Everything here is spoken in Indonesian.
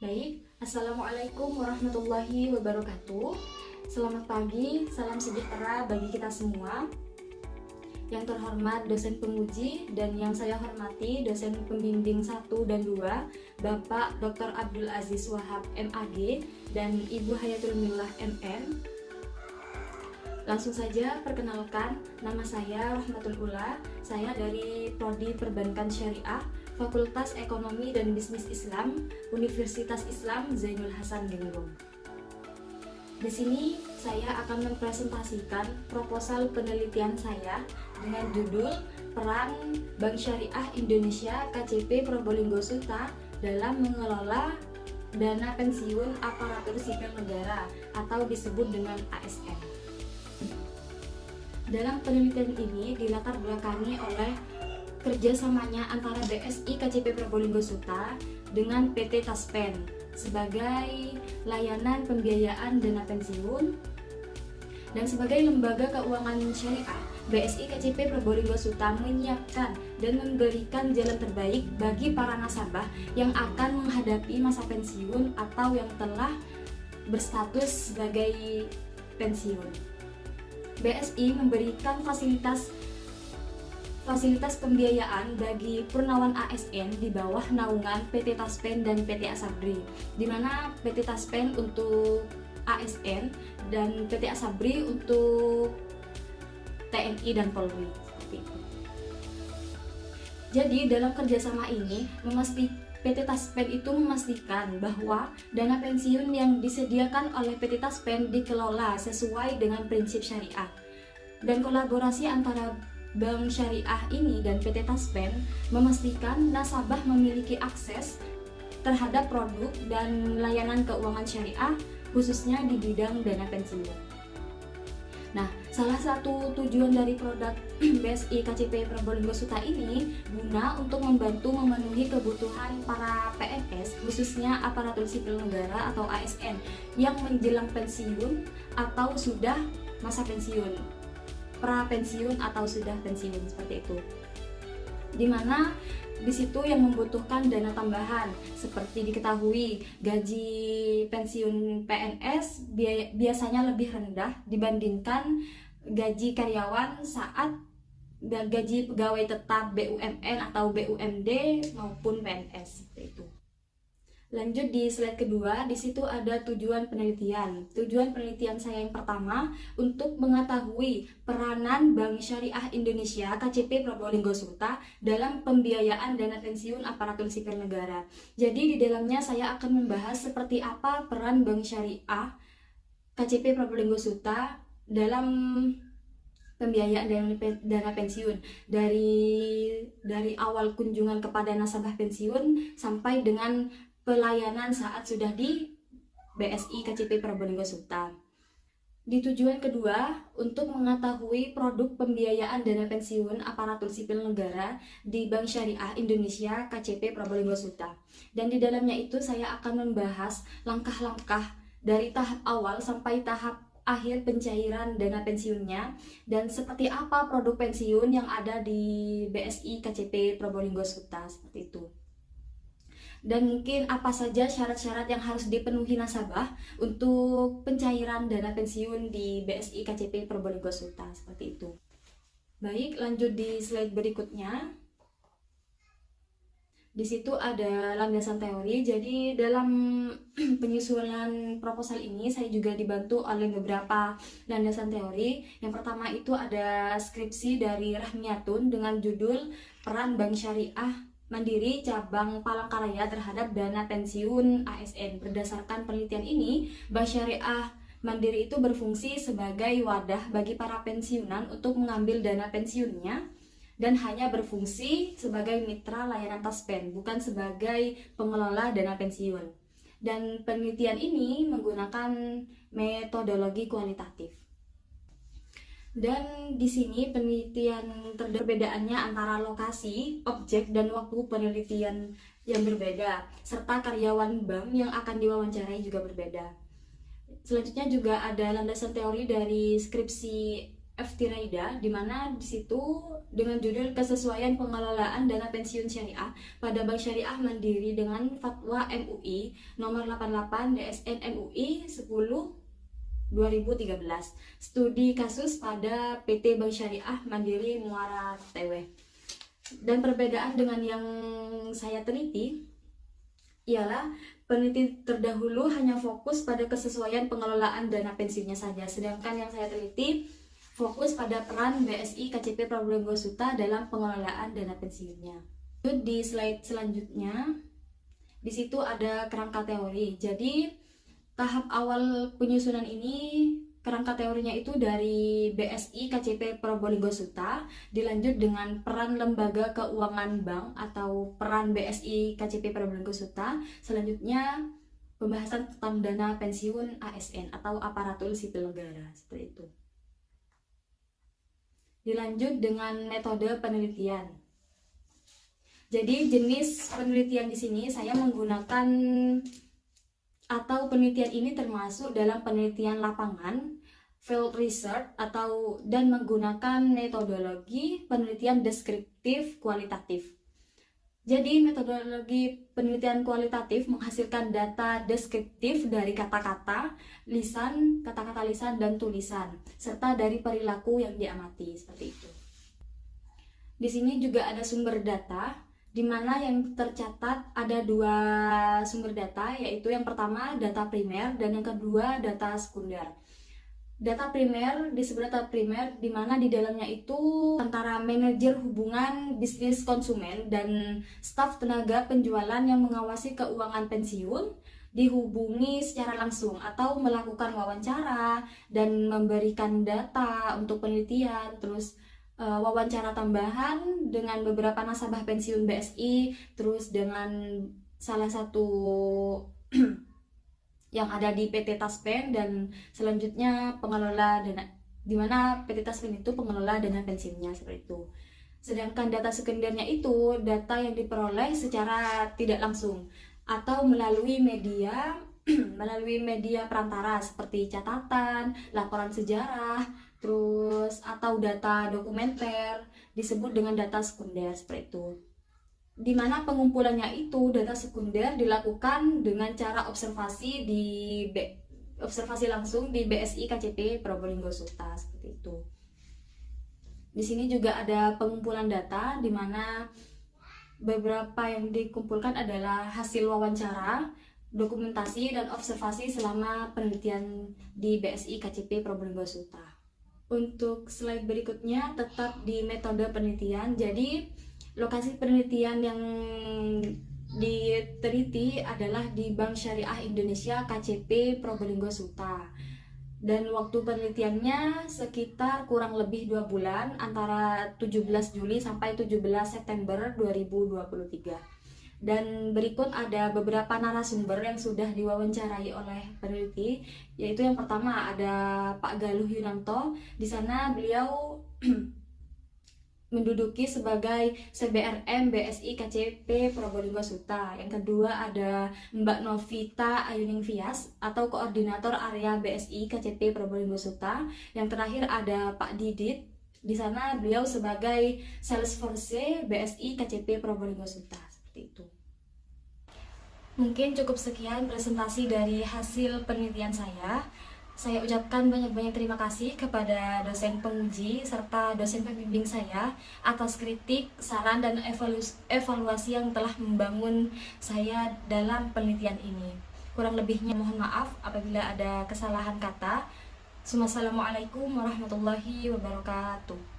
Baik, Assalamualaikum warahmatullahi wabarakatuh. Selamat pagi, salam sejahtera bagi kita semua. Yang terhormat dosen penguji dan yang saya hormati dosen pembimbing 1 dan 2, Bapak Dr. Abdul Aziz Wahab MAG dan Ibu Hayatul Millah MM. Langsung saja perkenalkan, nama saya Rahmatul Ula. Saya dari Prodi Perbankan Syariah, Fakultas Ekonomi dan Bisnis Islam, Universitas Islam Zainul Hasan Genggong. Di sini saya akan mempresentasikan proposal penelitian saya dengan judul Peran Bank Syariah Indonesia KCP Probolinggo Suta dalam mengelola dana pensiun aparatur sipil negara atau disebut dengan ASN. Dalam penelitian ini dilatar belakangi oleh kerjasamanya antara BSI KCP Probolinggo Suta dengan PT Taspen sebagai layanan pembiayaan dana pensiun, dan sebagai lembaga keuangan syariah, BSI KCP Probolinggo Suta menyiapkan dan memberikan jalan terbaik bagi para nasabah yang akan menghadapi masa pensiun atau yang telah berstatus sebagai pensiun. BSI memberikan fasilitas pembiayaan bagi Purnawan ASN di bawah naungan PT Taspen dan PT Asabri, di mana PT Taspen untuk ASN dan PT Asabri untuk TNI dan Polri. Seperti itu. Jadi dalam kerjasama ini PT Taspen itu memastikan bahwa dana pensiun yang disediakan oleh PT Taspen dikelola sesuai dengan prinsip syariah, dan kolaborasi antara Bank Syariah ini dan PT Taspen memastikan nasabah memiliki akses terhadap produk dan layanan keuangan syariah khususnya di bidang dana pensiun. Nah, salah satu tujuan dari produk BSI KCP Probolinggo Suta ini guna untuk membantu memenuhi kebutuhan para PNS, khususnya aparatur sipil negara atau ASN yang menjelang pensiun atau sudah masa pensiun, pra pensiun atau sudah pensiun, seperti itu. Dimana di situ yang membutuhkan dana tambahan, seperti diketahui gaji pensiun PNS biasanya lebih rendah dibandingkan gaji karyawan saat gaji pegawai tetap BUMN atau BUMD maupun PNS, seperti itu. Lanjut di slide kedua, di situ ada tujuan penelitian. Tujuan penelitian saya yang pertama untuk mengetahui peranan Bank Syariah Indonesia KCP Probolinggo Suta dalam pembiayaan dana pensiun aparatur sipil negara. Jadi di dalamnya saya akan membahas seperti apa peran Bank Syariah KCP Probolinggo Suta dalam pembiayaan dana pensiun dari awal kunjungan kepada nasabah pensiun sampai dengan pelayanan saat sudah di BSI KCP Probolinggo Suta. Di tujuan kedua, untuk mengetahui produk pembiayaan dana pensiun aparatur sipil negara di Bank Syariah Indonesia KCP Probolinggo Suta. Dan di dalamnya itu saya akan membahas langkah-langkah dari tahap awal sampai tahap akhir pencairan dana pensiunnya, dan seperti apa produk pensiun yang ada di BSI KCP Probolinggo Suta, seperti itu. Dan mungkin apa saja syarat-syarat yang harus dipenuhi nasabah untuk pencairan dana pensiun di BSI KCP Probolinggo Suta, seperti itu. Baik, lanjut di slide berikutnya. Di situ ada landasan teori. Jadi dalam penyusunan proposal ini saya juga dibantu oleh beberapa landasan teori. Yang pertama itu ada skripsi dari Rahmiatun dengan judul Peran Bank Syariah Mandiri Cabang Palangkaraya terhadap dana pensiun ASN. Berdasarkan penelitian ini, Bank Syariah Mandiri itu berfungsi sebagai wadah bagi para pensiunan untuk mengambil dana pensiunnya dan hanya berfungsi sebagai mitra layanan Taspen, bukan sebagai pengelola dana pensiun. Dan penelitian ini menggunakan metodologi kualitatif. Dan di sini penelitian perbedaannya antara lokasi, objek, dan waktu penelitian yang berbeda, serta karyawan bank yang akan diwawancarai juga berbeda. Selanjutnya juga ada landasan teori dari skripsi Eftiraida, di mana di situ dengan judul kesesuaian pengelolaan dana pensiun syariah pada Bank Syariah Mandiri dengan Fatwa MUI nomor 88 DSN MUI 10 2013. Studi kasus pada PT Bank Syariah Mandiri Muara TW. Dan perbedaan dengan yang saya teliti ialah peneliti terdahulu hanya fokus pada kesesuaian pengelolaan dana pensiunnya saja, sedangkan yang saya teliti fokus pada peran BSI KCP Probolinggo Suta dalam pengelolaan dana pensiunnya. Di slide selanjutnya, di situ ada kerangka teori. Jadi tahap awal penyusunan ini, kerangka teorinya itu dari BSI KCP Probolinggo Suta, dilanjut dengan peran lembaga keuangan bank atau peran BSI KCP Probolinggo Suta, selanjutnya pembahasan tentang dana pensiun ASN atau aparatur sipil negara, seperti itu. Dilanjut dengan metode penelitian. Jadi jenis penelitian di sini saya menggunakan atau penelitian ini termasuk dalam penelitian lapangan, field research dan menggunakan metodologi penelitian deskriptif kualitatif. Jadi metodologi penelitian kualitatif menghasilkan data deskriptif dari kata-kata lisan, kata-kata lisan dan tulisan, serta dari perilaku yang diamati, seperti itu. Di sini juga ada sumber data, di mana yang tercatat ada 2 sumber data, yaitu yang pertama data primer dan yang kedua data sekunder. Data primer, disebut data primer, di mana di dalamnya itu antara manajer hubungan bisnis konsumen dan staf tenaga penjualan yang mengawasi keuangan pensiun dihubungi secara langsung atau melakukan wawancara dan memberikan data untuk penelitian, terus wawancara tambahan dengan beberapa nasabah pensiun BSI, terus dengan salah satu yang ada di PT Taspen, dan selanjutnya pengelola dana, di mana PT Taspen itu pengelola dana pensiunnya, seperti itu. Sedangkan data sekundernya itu data yang diperoleh secara tidak langsung atau melalui media melalui media perantara seperti catatan, laporan sejarah, terus atau data dokumenter, disebut dengan data sekunder, seperti itu. Di mana pengumpulannya itu data sekunder dilakukan dengan cara observasi observasi langsung di BSI KCP Probolinggo Suta, seperti itu. Di sini juga ada pengumpulan data, di mana beberapa yang dikumpulkan adalah hasil wawancara, dokumentasi dan observasi selama penelitian di BSI KCP Probolinggo Suta. Untuk slide berikutnya tetap di metode penelitian. Jadi lokasi penelitian yang diteliti adalah di Bank Syariah Indonesia KCP Probolinggo Suta, dan waktu penelitiannya sekitar kurang lebih 2 bulan, antara 17 Juli sampai 17 September 2023. Dan berikut ada beberapa narasumber yang sudah diwawancarai oleh peneliti, yaitu yang pertama ada Pak Galuh Yunanto. Di sana beliau menduduki sebagai CBRM BSI KCP Probolinggo Suta. Yang kedua ada Mbak Novita Ayuning Vias atau Koordinator Area BSI KCP Probolinggo Suta. Yang terakhir ada Pak Didit. Di sana beliau sebagai Salesforce BSI KCP Probolinggo Suta. Seperti itu. Mungkin cukup sekian presentasi dari hasil penelitian saya. Saya ucapkan banyak-banyak terima kasih kepada dosen penguji serta dosen pembimbing saya atas kritik, saran, dan evaluasi yang telah membangun saya dalam penelitian ini. Kurang lebihnya mohon maaf apabila ada kesalahan kata. Wassalamualaikum warahmatullahi wabarakatuh.